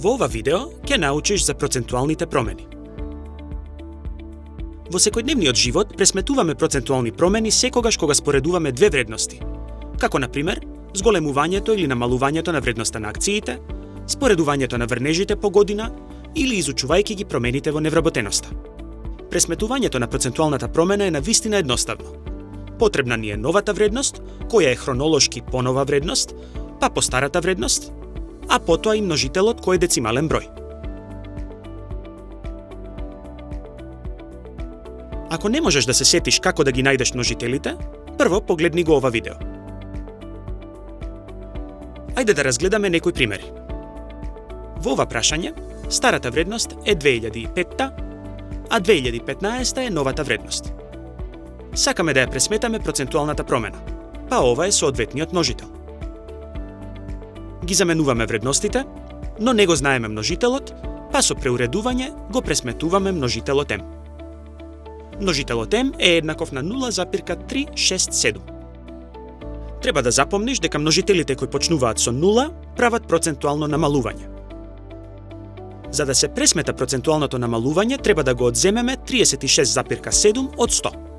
Во ова видео ќе научиш за процентуалните промени. Во секојдневниот живот пресметуваме процентуални промени секогаш кога споредуваме две вредности, како на пример зголемувањето или намалувањето на вредноста на акциите, споредувањето на врнежите по година или изучувајќи ги промените во невработеноста. Пресметувањето на процентуалната промена е навистина едноставно. Потребна ни е новата вредност, која е хронолошки понова вредност, па по старата вредност, а потоа и множителот кој е децимален број. Ако не можеш да се сетиш како да ги најдеш множителите, прво погледни го ова видео. Ајде да разгледаме некои примери. Во ова прашање, старата вредност е 2005, а 2015 е новата вредност. Сакаме да ја пресметаме процентуалната промена, па ова е соодветниот множител. Ги заменуваме вредностите, но не го знаеме множителот, па со преуредување го пресметуваме множителот m. Множителот m е еднаков на 0,367. Треба да запомниш дека множителите кои почнуваат со 0 прават процентуално намалување. За да се пресмета процентуалното намалување, треба да го одземеме 36,7 од 100.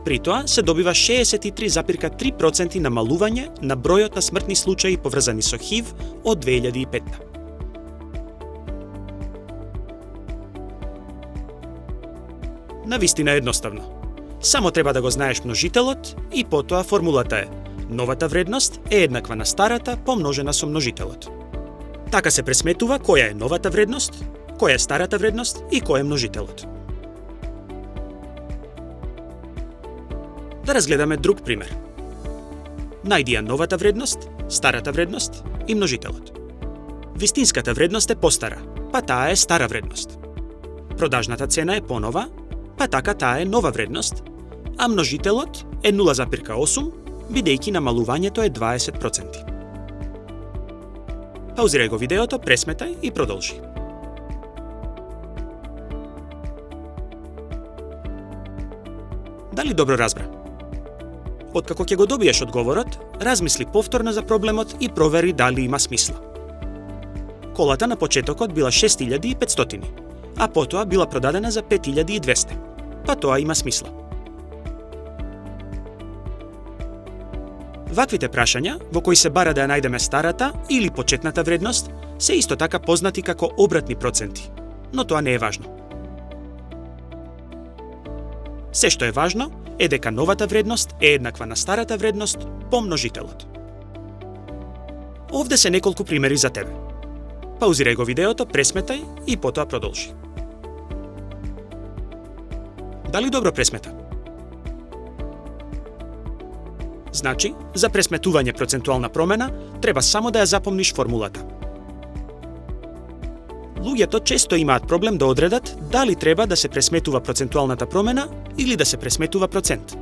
При тоа се добива 63,3% намалување на бројот на смртни случаи поврзани со ХИВ од 2005. Навистина е едноставно. Само треба да го знаеш множителот и потоа формулата е: новата вредност е еднаква на старата помножена со множителот. Така се пресметува која е новата вредност, која е старата вредност и кој е множителот. Да разгледаме друг пример. Најди ја новата вредност, старата вредност и множителот. Вистинската вредност е постара, па таа е стара вредност. Продажната цена е понова, па така таа е нова вредност, а множителот е 0,8, бидејќи намалувањето е 20%. Паузирај го видеото, пресметај и продолжи. Дали добро разбра? Откако ќе го добиеш одговорот, размисли повторно за проблемот и провери дали има смисла. Колата на почетокот била 6500, а потоа била продадена за 5200, па тоа има смисла. Ваквите прашања, во кои се бара да ја најдеме старата или почетната вредност, се исто така познати како обратни проценти, но тоа не е важно. Се што е важно е дека новата вредност е еднаква на старата вредност по множителот. Овде се неколку примери за тебе. Паузирај го видеото, пресметај и потоа продолжи. Дали добро пресмета? Значи, за пресметување процентуална промена, треба само да ја запомниш формулата. Луѓето често имаат проблем да одредат дали треба да се пресметува процентуалната промена или да се пресметува процент.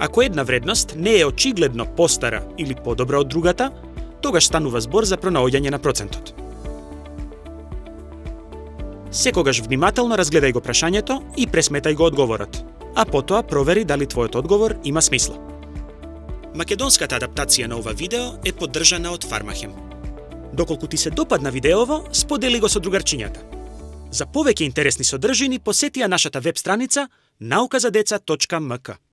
Ако една вредност не е очигледно постара или подобра од другата, тогаш станува збор за пронаоѓање на процентот. Секогаш внимателно разгледај го прашањето и пресметај го одговорот, а потоа провери дали твојот одговор има смисла. Македонската адаптација на ова видео е поддржана од Фармахем. Доколку ти се допадна видеово, сподели го со другарчињата. За повеќе интересни содржини посети ја нашата веб страница naukazadeca.mk.